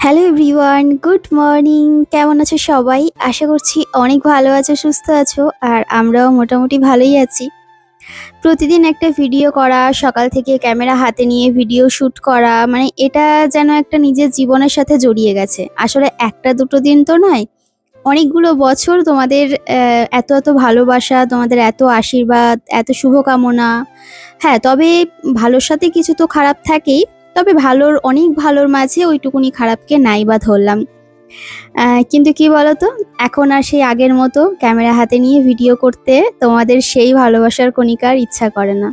Hello everyone, good morning. কেমন আছো সবাই? আশা করছি অনেক ভালো আছো, সুস্থ আছো। আর আমরাও মোটামুটি ভালোই আছি। প্রতিদিন একটা ভিডিও করা, সকাল থেকে ক্যামেরা হাতে নিয়ে ভিডিও শ্যুট করা, মানে এটা যেন একটা নিজের জীবনের সাথে জড়িয়ে গেছে। আসলে একটা দুটো দিন তো নয়, অনেকগুলো বছর তোমাদের এত এত ভালোবাসা, তোমাদের এত আশীর্বাদ, এত শুভকামনা। হ্যাঁ, তবে ভালোর সাথে কিছু তো খারাপ থাকেই। তবে ভালোর, অনেক ভালোর মাঝে ওইটুকুনি খারাপকে নাই বা ধরলাম। কিন্তু কি বলতো, এখন আর সেই আগের মতো ক্যামেরা হাতে নিয়ে ভিডিও করতে তোমাদের সেই ভালোবাসার কণিকার ইচ্ছা করে না।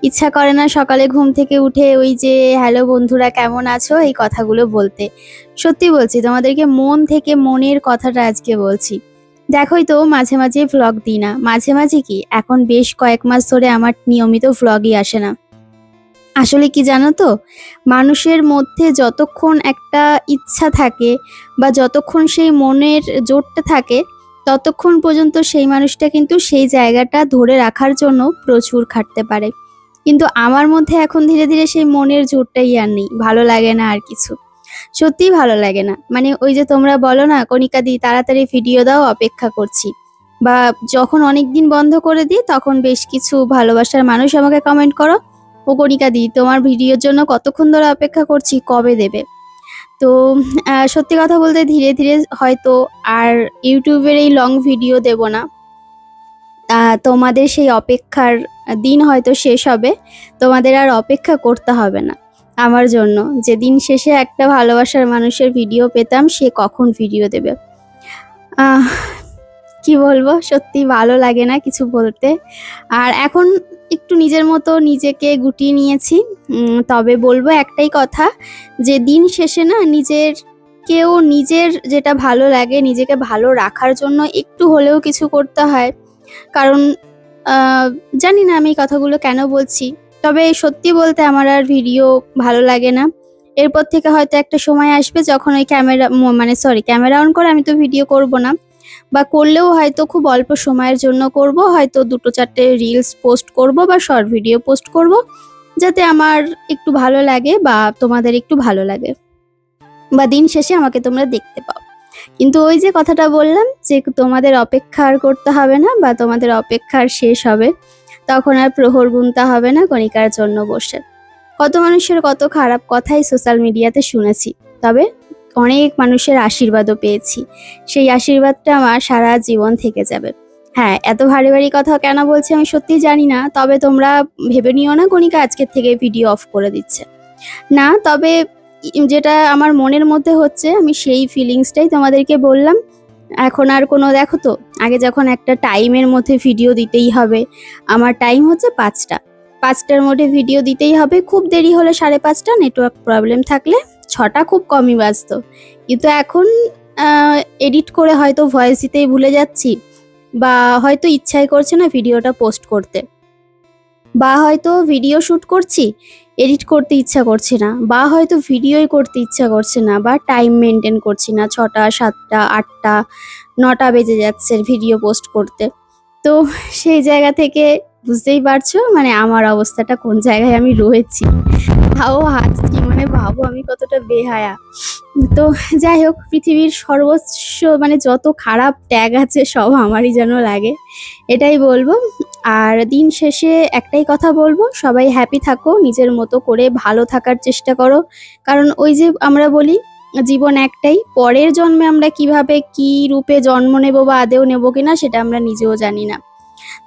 ইচ্ছা করে না সকালে ঘুম থেকে উঠে ওই যে হ্যালো বন্ধুরা কেমন আছো এই কথাগুলো বলতে। সত্যি বলছি, তোমাদেরকে মন থেকে মনের কথাটা আজকে বলছি। দেখোই তো মাঝে মাঝে ভ্লগ দিই না, মাঝে মাঝে কি এখন বেশ কয়েক মাস ধরে আমার নিয়মিত ভ্লগই আসে না। আসলে কি জানো তো, মানুষের মধ্যে যতক্ষণ একটা ইচ্ছা থাকে বা যতক্ষণ সেই মনের জোরটা থাকে, ততক্ষণ পর্যন্ত সেই মানুষটা কিন্তু সেই জায়গাটা ধরে রাখার জন্য প্রচুর খাটতে পারে। কিন্তু আমার মধ্যে এখন ধীরে ধীরে সেই মনের জোরটাই আর নেই, ভালো লাগে না আর কিছু। সত্যিই ভালো লাগে না। মানে ওই যে তোমরা বলো না, কণিকা দি তাড়াতাড়ি ভিডিও দাও, অপেক্ষা করছি। বা যখন অনেক দিন বন্ধ করে দিই তখন বেশ কিছু ভালোবাসার মানুষ আমাকে কমেন্ট করো, ও কণিকা দি তোমার ভিডিওর জন্য কতক্ষণ ধরে অপেক্ষা করছি, কবে দেবে। তো সত্যি কথা বলতে ধীরে ধীরে হয়তো আর ইউটিউবের এই লং ভিডিও দেব না। তোমাদের সেই অপেক্ষার দিন হয়তো শেষ হবে। তোমাদের আর অপেক্ষা করতে হবে না আমার জন্য। যে দিন শেষে একটা ভালোবাসার মানুষের ভিডিও পেতাম, সে কখন ভিডিও দেবে। আহ কি বলবো, সত্যি ভালো লাগে না কিছু বলতে। আর এখন একটু নিজের মতো নিজেকে গুটিয়ে নিয়েছি। তবে বলবো একটাই কথা, যে দিন শেষে না নিজের যেটা ভালো লাগে, নিজেকে ভালো রাখার জন্য একটু হলেও কিছু করতে হয়। কারণ জানি না আমি এই কথাগুলো কেন বলছি, তবে সত্যি বলতে আমার আর ভিডিও ভালো লাগে না। এরপর থেকে হয়তো একটা সময় আসবে যখন ওই ক্যামেরা অন করে আমি তো ভিডিও করব না, বা করলেও হয়তো খুব অল্প সময়ের জন্য করব, হয়তো 2-4টে রিলস পোস্ট করব বা শর্ট ভিডিও পোস্ট করব, যাতে আমার একটু ভালো লাগে বা তোমাদের একটু ভালো লাগে, বা দিন শেষে আমাকে তোমরা দেখতে পাও। কিন্তু ওই যে কথাটা বললাম, যে তোমাদের অপেক্ষা আর করতে হবে না, বা তোমাদের অপেক্ষার শেষ হবে, তখন আর প্রহর গুনতে হবে না কণিকার জন্য বসে। কত মানুষের কত খারাপ কথাই সোশ্যাল মিডিয়াতে শুনেছি, তবে অনেক মানুষের আশীর্বাদও পেয়েছি। সেই আশীর্বাদটা আমার সারা জীবন থেকে যাবে। হ্যাঁ, এত ভারী ভারী কথা কেন বলছি আমি সত্যিই জানি না, তবে তোমরা ভেবে নিও না কণিকা আজকের থেকে ভিডিও অফ করে দিচ্ছে। না, তবে যেটা আমার মনের মধ্যে হচ্ছে আমি সেই ফিলিংসটাই তোমাদেরকে বললাম। এখন আর কোনো, দেখো তো আগে যখন একটা টাইমের মধ্যে ভিডিও দিতেই হবে, আমার টাইম হচ্ছে 5টা, 5টার মধ্যে ভিডিও দিতেই হবে, খুব দেরি হলে 5:30, নেটওয়ার্ক প্রবলেম থাকলে 6টা, খুব কমই বাজতো। কিন্তু এখন এডিট করে হয়তো ভয়েস দিতেই ভুলে যাচ্ছি, বা হয়তো ইচ্ছাই করছে না ভিডিওটা পোস্ট করতে, বা হয়তো ভিডিও শ্যুট করছি, এডিট করতে ইচ্ছা করছে না, বা হয়তো ভিডিওই করতে ইচ্ছা করছে না, বা টাইম মেনটেন করছি না, 6টা, 7টা, 8টা, 9টা বেজে যাচ্ছে ভিডিও পোস্ট করতে। তো সেই জায়গা থেকে বুঝতেই পারছো মানে আমার অবস্থাটা কোন জায়গায় আমি রয়েছি। তাও হাসছি, মানে ভাবো আমি কতটা বেহায়া। তো যাই হোক, পৃথিবীর সর্বোচ্চ মানে যত খারাপ ট্যাগ আছে সব আমারই যেন লাগে, এটাই বলবো। আর দিন শেষে একটাই কথা বলবো, সবাই হ্যাপি থাকো, নিজের মতো করে ভালো থাকার চেষ্টা করো। কারণ ওই যে আমরা বলি, জীবন একটাই, পরের জন্মে আমরা কিভাবে কি রূপে জন্ম নেব বা আদেও নেব কিনা সেটা আমরা নিজেও জানি না।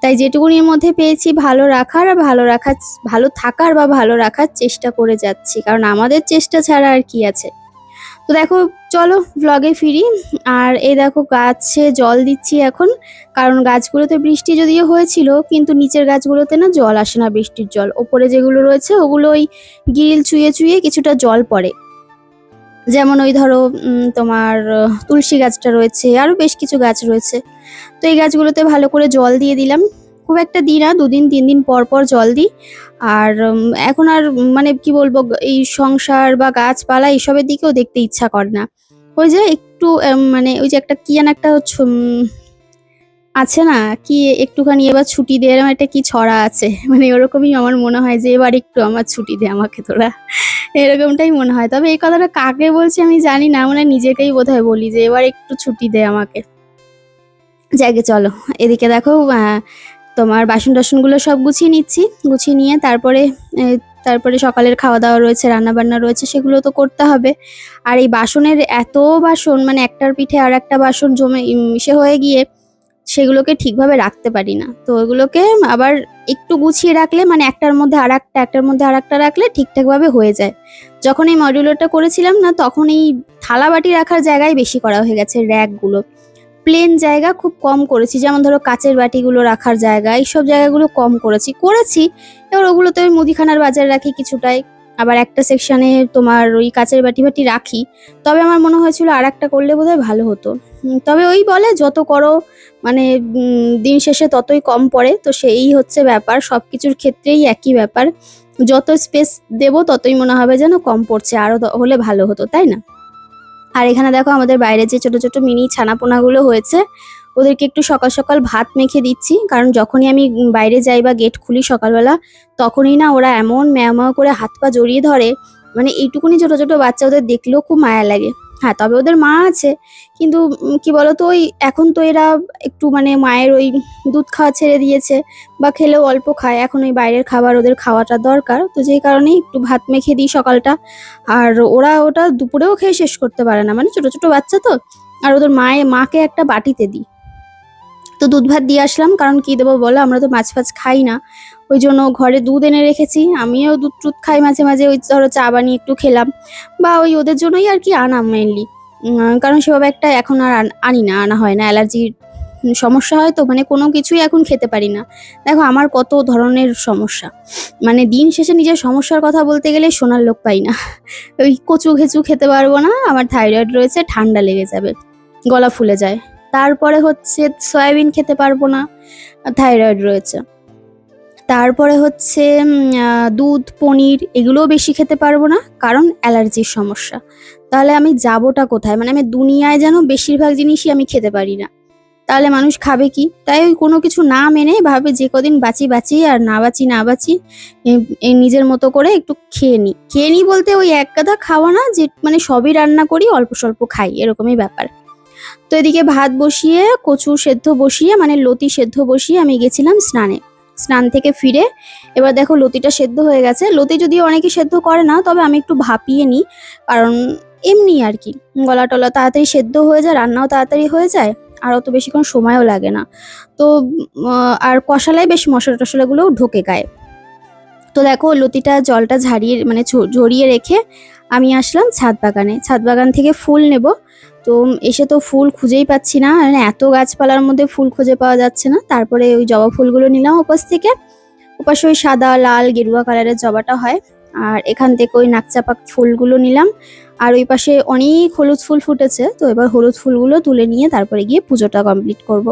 তাই যেটুকুনির মধ্যে পেয়েছি ভালো রাখার, আর ভালো থাকার বা ভালো রাখার চেষ্টা করে যাচ্ছি, কারণ আমাদের চেষ্টা ছাড়া আর কি আছে। তো দেখো, চলো ভ্লগে ফিরি। আর এই দেখো গাছে জল দিচ্ছি এখন, কারণ গাছগুলোতে বৃষ্টি যদিও হয়েছিল, কিন্তু নিচের গাছগুলোতে না জল আসে না, বৃষ্টির জল ওপরে যেগুলো রয়েছে ওগুলো ওই গ্রিল চুইয়ে চুইয়ে কিছুটা জল পড়ে। যেমন ওই ধরো তোমার তুলসী গাছটা রয়েছে, আরো বেশ কিছু গাছ রয়েছে। তো এই গাছগুলোতে ভালো করে জল দিয়ে দিলাম। খুব একটা দিই না, 2-3 দিন পর পর জল দিই। আর এখন আর মানে কি বলবো, এই সংসার বা গাছপালা এসবের দিকেও দেখতে ইচ্ছা করে না। ওই যে একটু মানে ওই যে একটা কি যেন একটা আছে না কি একটুখানি এবার ছুটি দে, এরকম একটা কি ছড়া আছে, মানে ওরকমই আমার মনে হয় যে এবার একটু আমার ছুটি দে আমাকে তোরা, এরকমটাই মনে হয়। তবে এই কথাটা কাকে বলছি আমি জানি না, মানে নিজেকেই বোধহয় বলি যে এবার একটু ছুটি দে আমাকে। যাকে চলো, এদিকে দেখো তোমার বাসন টাসনগুলো সব গুছিয়ে নিচ্ছি, গুছিয়ে নিয়ে তারপরে সকালের খাওয়া দাওয়া রয়েছে, রান্না বান্না রয়েছে, সেগুলো তো করতে হবে। আর এই বাসনের এত বাসন, মানে একটার পিঠে আর একটা বাসন জমে মিশে হয়ে গিয়ে সেগুলোকে ঠিকভাবে রাখতে পারি না। তো ওগুলোকে আবার একটু গুছিয়ে রাখলে, মানে একটার মধ্যে আর একটা, একটার মধ্যে আর একটা রাখলে ঠিকঠাকভাবে হয়ে যায়। যখন এই মডিউলারটা করেছিলাম না, তখন এই থালা বাটি রাখার জায়গায় বেশি করা হয়ে গেছে, র্যাকগুলো প্লেন জায়গা খুব কম করেছি। যেমন ধরো কাচের বাটিগুলো রাখার জায়গা, এইসব জায়গাগুলো কম করেছি। এবার ওগুলো তো ওই মুদিখানার বাজার রাখি কিছুটাই, আবার একটা সেকশনে তোমার ওই কাচের বাটি রাখি। তবে আমার মনে হয়েছিল আর একটা করলে বোধহয় ভালো হতো। তবে ওই বলে যত করো মানে দিন শেষে ততই কম পড়ে, তো সেই হচ্ছে ব্যাপার, সব কিছুর ক্ষেত্রেই একই ব্যাপার। যত স্পেস দেবো ততই মনে হবে যেন কম পড়ছে, আরো হলে ভালো হতো, তাই না? আর এখানে দেখো আমাদের বাইরে যে ছোট ছোট মিনি ছানাপোনাগুলো হয়েছে, ওদেরকে একটু সকাল সকাল ভাত মেখে দিচ্ছি। কারণ যখনই আমি বাইরে যাই বা গেট খুলি সকালবেলা, তখনই না ওরা এমন ম্যাও ম্যাও করে হাত পা জড়িয়ে ধরে, মানে এইটুকুনি ছোট ছোট বাচ্চা, ওদের দেখলেও খুব মায়া লাগে। হ্যাঁ, তবে ওদের মা আছে, কিন্তু কি বলতো, ওই এখন তো এরা একটু মানে মায়ের ওই দুধ খাওয়া ছেড়ে দিয়েছে, বা খেলেও অল্প খায়। এখন ওই বাইরের খাবার ওদের খাওয়াটা দরকার, তো যেই কারণেই একটু ভাত মেখে দিই সকালটা। আর ওরা ওটা দুপুরেও খেয়ে শেষ করতে পারে না, মানে ছোট ছোট বাচ্চা তো। আর ওদের মাকে একটা বাটিতে দিই। তো দুধ ভাত দিয়ে আসলাম, কারণ কি দেবো বলো, আমরা তো মাছ ফাছ খাই না, ওই জন্য ঘরে দুধ এনে রেখেছি। আমিও দুধ টুধ খাই মাঝে মাঝে, ওই ধরো চা বানিয়ে একটু খেলাম, বা ওই ওদের জন্যই আর কি আনা মেনলি। কারণ সেভাবে একটা এখন আর আনা হয় না, অ্যালার্জির সমস্যা হয়, তো মানে কোনো কিছুই এখন খেতে পারি না। দেখো আমার কত ধরনের সমস্যা, মানে দিন শেষে নিজের সমস্যার কথা বলতে গেলে শোনার লোক পাই না। ওই কচু ঘেঁচু খেতে পারবো না, আমার থাইরয়েড রয়েছে, ঠান্ডা লেগে যাবে, গলা ফুলে যায়। তারপরে হচ্ছে সয়াবিন খেতে পারবো না, থাইরয়েড রয়েছে। তারপরে হচ্ছে দুধ পনির এগুলোও বেশি খেতে পারবো না, কারণ অ্যালার্জির সমস্যা। তাহলে আমি যাবোটা কোথায়? মানে আমি দুনিয়ায় যেন বেশিরভাগ জিনিসই আমি খেতে পারি না, তাহলে মানুষ খাবে কি? তাই ওই কোনো কিছু না মেনে ভাবে যে কদিন বাঁচি, আর না বাঁচি এই নিজের মতো করে একটু খেয়ে নিই বলতে ওই এক গাদা খাওয়া না, যে মানে সবই রান্না করি, অল্প স্বল্প খাই, এরকমই ব্যাপার। তো এদিকে ভাত বসিয়ে, কচু সেদ্ধ বসিয়ে, মানে লতি সেদ্ধ বসিয়ে আমি গেছিলাম স্নান থেকে ফিরে। এবার দেখো লতিটা সেদ্ধ হয়ে গেছে। লতি যদিও অনেকে সেদ্ধ করে না, তবে আমি একটু ভাপিয়ে নিই, কারণ এমনি আর কি গলা টলা তাড়াতাড়ি সেদ্ধ হয়ে যায়, রান্নাও তাড়াতাড়ি হয়ে যায়, আর অত বেশিক্ষণ সময়ও লাগে না। তো আর কষালাই বেশ মশলা টশলাগুলোও ঢোকে গায়ে। তো দেখো লতিটা জলটা ঝারিয়ে মানে ঝরিয়ে রেখে আমি আসলাম ছাদ বাগান থেকে ফুল নেব। তো এসে তো ফুল খুঁজেই পাচ্ছি না, মানে এত গাছপালার মধ্যে ফুল খুঁজে পাওয়া যাচ্ছে না। তারপরে ওই জবা ফুলগুলো নিলাম ওপাশে ওই সাদা লাল গেরুয়া কালারের জবাটা হয়, আর এখান থেকে ওই নাকচাপা ফুলগুলো নিলাম। আর ওই পাশে অনেক হলুদ ফুল ফুটেছে, তো এবার হলুদ ফুলগুলো তুলে নিয়ে তারপরে গিয়ে পুজোটা কমপ্লিট করব।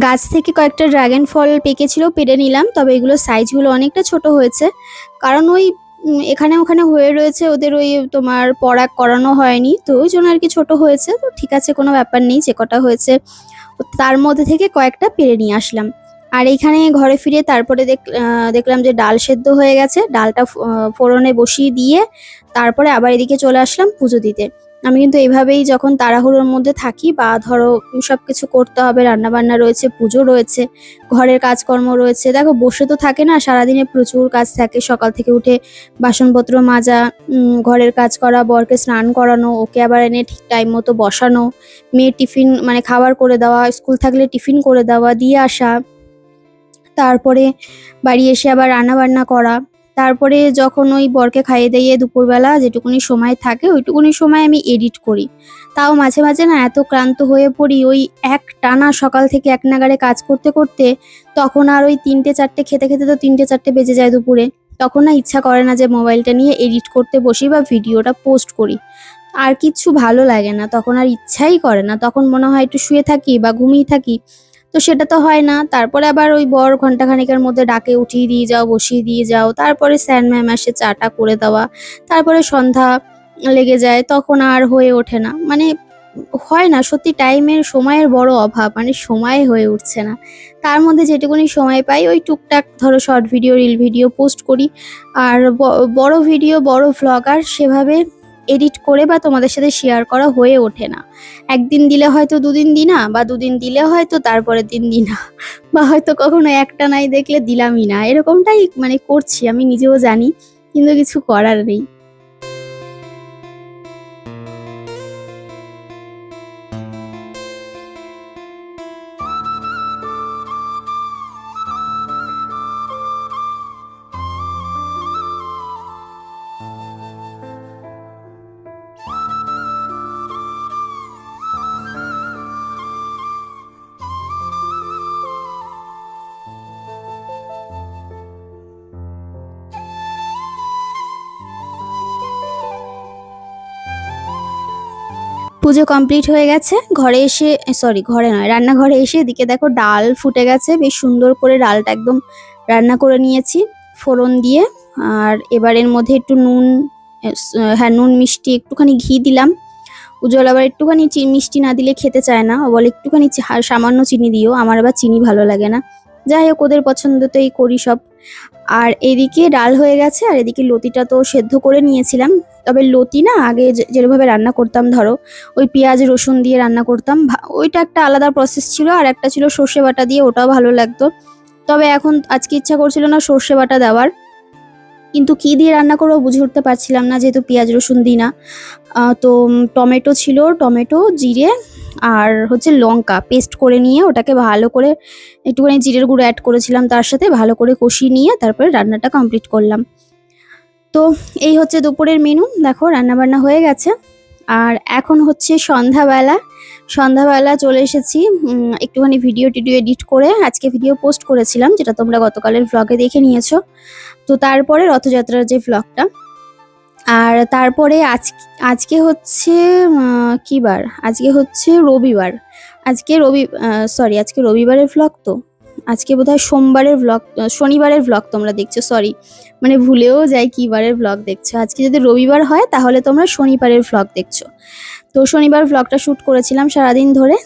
গাছ থেকে কয়েকটা ড্রাগন ফল পেকেছিল, পেড়ে নিলাম। তবে এগুলো সাইজগুলো অনেকটা ছোট হয়েছে, কারণ ওই এখানে ওখানে হয়ে রয়েছে, ওদের ওই তোমার পরাগ করানো হয়নি, তো ওই জন্য আর কি ছোট হয়েছে। তো ঠিক আছে, কোনো ব্যাপার নেই, যে কটা হয়েছে তার মধ্যে থেকে কয়েকটা পেড়ে নিয়ে আসলাম। আর এইখানে ঘরে ফিরে তারপরে দেখলাম যে ডাল সেদ্ধ হয়ে গেছে, ডালটা ফোড়নে বসিয়ে দিয়ে তারপরে আবার এদিকে চলে আসলাম পুজো দিতে। আমি কিন্তু এইভাবেই যখন তাড়াহুড়োর মধ্যে থাকি, বা ধরো সবকিছু করতে হবে, রান্না বান্না রয়েছে, পুজো রয়েছে, ঘরের কাজকর্ম রয়েছে, দেখো বসে তো থাকে না, সারাদিনে প্রচুর কাজ থাকে। সকাল থেকে উঠে বাসনপত্র মাজা, ঘরের কাজ করা, বরকে স্নান করানো, ওকে আবার এনে ঠিক টাইম মতো বসানো, মেয়ের টিফিন মানে খাবার করে দেওয়া, স্কুল থাকলে টিফিন করে দেওয়া, দিয়ে আসা, তারপরে বাড়ি এসে আবার রান্নাবান্না করা। তারপরে যখন ওই বরকে খাইয়ে দাইয়ে দুপুরবেলা যেটুকুনি সময় থাকে ওইটুকুনি সময় আমি এডিট করি। তাও মাঝে মাঝে না এত ক্লান্ত হয়ে পড়ি, ওই একটানা সকাল থেকে এক নাগাড়ে কাজ করতে করতে তখন আর ওই ৩টে-৪টে খেতে খেতে তো ৩টে-৪টে বেজে যায় দুপুরে। তখন না ইচ্ছা করে না যে মোবাইলটা নিয়ে এডিট করতে বসি বা ভিডিওটা পোস্ট করি। আর কিচ্ছু ভালো লাগে না, তখন আর ইচ্ছাই করে না, তখন মনে হয় একটু শুয়ে থাকি বা ঘুমিয়ে থাকি। তো সেটা তো হয় না। তারপরে আবার ওই বর ঘন্টাখানেকের মধ্যে ডাকে উঠিয়ে দিয়ে যাও, বসিয়ে দিয়ে যাও, তারপরে স্যার ম্যাম আসে চাটা করে দেওয়া, তারপরে সন্ধ্যা লেগে যায়, তখন আর হয়ে ওঠে না। মানে হয় না, সত্যি টাইমের সময়ের বড় অভাব, মানে সময় হয়ে উঠছে না। তার মধ্যে যেটুকুনি সময় পাই ওই টুকটাক ধরো short video, reel video post করি। আর বড় ভিডিও, বড় ভ্লগার সেভাবে এডিট করে বা তোমাদের সাথে শেয়ার করা হয়ে ওঠে না। একদিন দিলে হয়তো দুদিন দিই না, বা দুদিন দিলে হয়তো তারপরের দিন দিই না, বা হয়তো কখনো একটা নাই দেখলে দিলামই না, এরকমটাই মানে করছি, আমি নিজেও জানি, কিন্তু কিছু করার নেই। পুজো কমপ্লিট হয়ে গেছে। ঘরে এসে, সরি ঘরে নয়, রান্নাঘরে এসে এদিকে দেখো ডাল ফুটে গেছে, বেশ সুন্দর করে ডালটা একদম রান্না করে নিয়েছি ফোড়ন দিয়ে। আর এবার এর মধ্যে একটু নুন, হ্যাঁ নুন, মিষ্টি, একটুখানি ঘি দিলাম। উজ্জ্বল আবার একটুখানি মিষ্টি না দিলে খেতে চায় না, ও বলে একটুখানি সামান্য চিনি দিও, আমার আবার চিনি ভালো লাগে না। যাই হোক, ওদের পছন্দতেই করি সব। আর এদিকে ডাল হয়ে গেছে, আর এদিকে লতিটা তো সেদ্ধ করে নিয়েছিলাম। তবে লতি না আগে যেভাবে রান্না করতাম, ধরো ওই পেঁয়াজ রসুন দিয়ে রান্না করতাম, ওইটা একটা আলাদা প্রসেস ছিল। আর একটা ছিল সর্ষে বাটা দিয়ে, ওটাও ভালো লাগতো। তবে এখন আজকে ইচ্ছা করছিল না সর্ষে বাটা দেওয়ার, কিন্তু কি দিয়ে রান্না করবো বুঝে উঠতে পারছিলাম না, যেহেতু পেঁয়াজ রসুন দিই না। তো টমেটো ছিল, টমেটো, জিরে আর হচ্ছে লঙ্কা পেস্ট করে নিয়ে ওটাকে ভালো করে একটুখানি জিরের গুঁড়ো অ্যাড করেছিলাম তার সাথে, ভালো করে কষিয়ে নিয়ে তারপরে রান্নাটা কমপ্লিট করলাম। তো এই হচ্ছে দুপুরের মেনু, দেখো রান্নাবান্না হয়ে গেছে। আর এখন হচ্ছে সন্ধ্যাবেলা। সন্ধ্যাবেলা চলে এসেছি, একটুখানি ভিডিও টিডিও এডিট করে আজকে ভিডিও পোস্ট করেছিলাম, যেটা তোমরা গতকালের ভ্লগে দেখে নিয়েছো। তো তারপরে রথযাত্রার যে ভ্লগটা। আর তারপরে আজকে হচ্ছে কি বার, আজকে হচ্ছে রবিবার। আজকে রবিবারের ভ্লগ তো, আজকে বোধহয় সোমবারের ভ্লগ, শনিবারের ভ্লগ তোমরা দেখছো, সরি মানে ভুলেও যাই কি বারের ভ্লগ দেখছো। আজকে যদি রবিবার হয় তাহলে তোমরা শনিবারের ভ্লগ দেখছো। তো শনিবার ভ্লগটা শ্যুট করেছিলাম সারাদিন ধরে।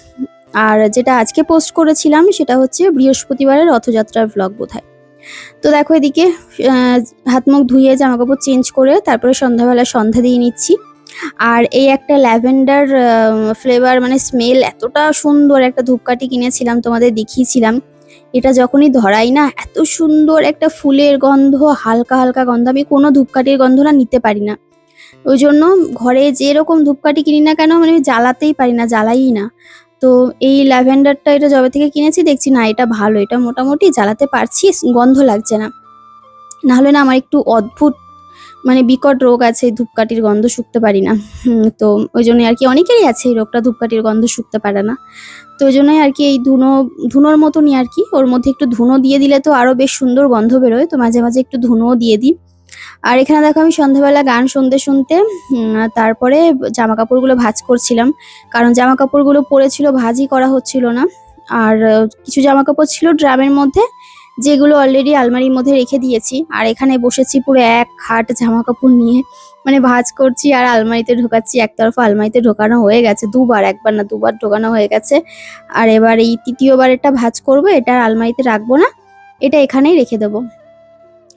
আর যেটা আজকে পোস্ট করেছিলাম সেটা হচ্ছে বৃহস্পতিবারের রথযাত্রার ভ্লগ বোধহয়। তো দেখো এদিকে হাত মুখ ধুয়ে জামাকাপড় চেঞ্জ করে তারপরে সন্ধ্যাবেলা সন্ধ্যা দিয়ে নিচ্ছি। আর এই একটা ল্যাভেন্ডার ফ্লেভার, মানে স্মেল এতটা সুন্দর একটা ধূপকাঠি কিনেছিলাম, তোমাদের দেখিয়েছিলাম। এটা যখনই ধরাই না, এত সুন্দর একটা ফুলের গন্ধ, হালকা হালকা গন্ধ, আমি কোনো ধূপকাঠির গন্ধ না নিতে পারি না। ওই জন্য ঘরে যেরকম ধূপকাঠি কিনি না কেন, মানে আমি জ্বালাতেই পারি না, জ্বালাই না। তো এই ল্যাভেন্ডারটা, এটা যবে থেকে কিনেছি দেখছি না এটা ভালো, এটা মোটামুটি জ্বালাতে পারছি, গন্ধ লাগছে না। নাহলে না আমার একটু অদ্ভুত মানে বিকট রোগ আছে, ধূপকাঠির গন্ধ শুকতে পারি না। তো ওই জন্যই আর কি, অনেকেরই আছে এই রোগটা, ধূপকাঠির গন্ধ শুকতে পারে না। তো ওই জন্যই আর কি এই ধুনোর মতনই আর কি, ওর মধ্যে একটু ধুনো দিয়ে দিলে তো আরো বেশ সুন্দর গন্ধ বেরোয়, তো মাঝে মাঝে একটু ধুনোও দিয়ে দিই। আর এখানে দেখো আমি সন্ধ্যাবেলা গান শুনতে শুনতে তারপরে জামা কাপড়গুলো ভাঁজ করছিলাম, কারণ জামা কাপড়গুলো পরেছিল, ভাঁজই করা হচ্ছিল না। আর কিছু জামা কাপড় ছিল ড্রামের মধ্যে, যেগুলো অলরেডি আলমারির মধ্যে রেখে দিয়েছি। আর এখানে বসেছি পুরো এক খাট জামা কাপড় নিয়ে, মানে ভাঁজ করছি আর আলমারিতে ঢোকাচ্ছি। একতরফা আলমারিতে ঢোকানো হয়ে গেছে দুবার, একবার না দুবার ঢোকানো হয়ে গেছে। আর এবার এই তৃতীয়বার এটা ভাঁজ করবো, এটা আর আলমারিতে রাখবো না, এটা এখানেই রেখে দেবো।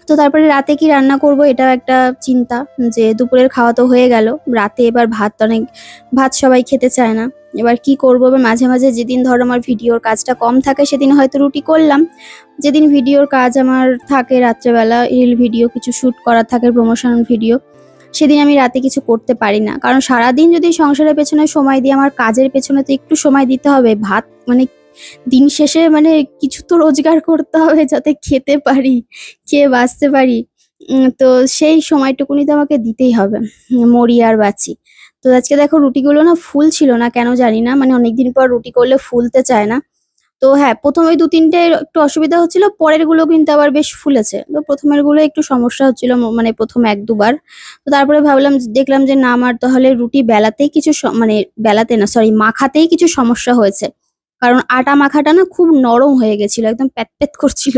তো তারপরে রাতে কি রান্না করব এটাও একটা চিন্তা, যে দুপুরের খাওয়া তো হয়ে গেল, রাতে এবার ভাত সবাই খেতে চায় না। এবার কি করবো, এবার মাঝে মাঝে যেদিন ধরো আমার ভিডিওর কাজটা কম থাকে সেদিন হয়তো রুটি করলাম। যেদিন ভিডিওর কাজ আমার থাকে রাত্রেবেলা, রিল ভিডিও কিছু শ্যুট করা থাকে, প্রমোশন ভিডিও, সেদিন আমি রাতে কিছু করতে পারি না। কারণ সারাদিন যদি সংসারের পেছনে সময় দিই, আমার কাজের পেছনে তো একটু সময় দিতে হবে। ভাত মানে দিন শেষে মানে কিছু তো রোজগার করতে হবে যাতে খেতে পারি, খেয়ে বাঁচতে পারি। তো সেই সময়টুকুনি তো আমাকে দিতেই হবে। মরি আর বাঁচি। তো আজকে দেখো রুটিগুলো না ফুলছিল না কেন জানি না। মানে অনেকদিন পর রুটি করলে ফুলতে চায় না। তো হ্যাঁ, ১ম ওই ২-৩ টে একটু অসুবিধা হচ্ছিল। পরের গুলো কিন্তু আবার বেশ ফুলেছে। তো ১ম এর গুলো একটু সমস্যা হচ্ছিল মানে ১ম ১-২ বার। তো তারপরে ভাবলাম দেখলাম যে না আমার তাহলে রুটি বেলাতেই কিছু মানে বেলাতে না সরি মাখাতেই কিছু সমস্যা হয়েছে। কারণ আটা মাখাটা না খুব নরম হয়ে গেছিল। একদম প্যাত করছিল।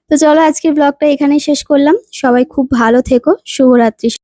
তো চলো আজকের ব্লগটা এখানেই শেষ করলাম। সবাই খুব ভালো থেকো। শুভরাত্রি।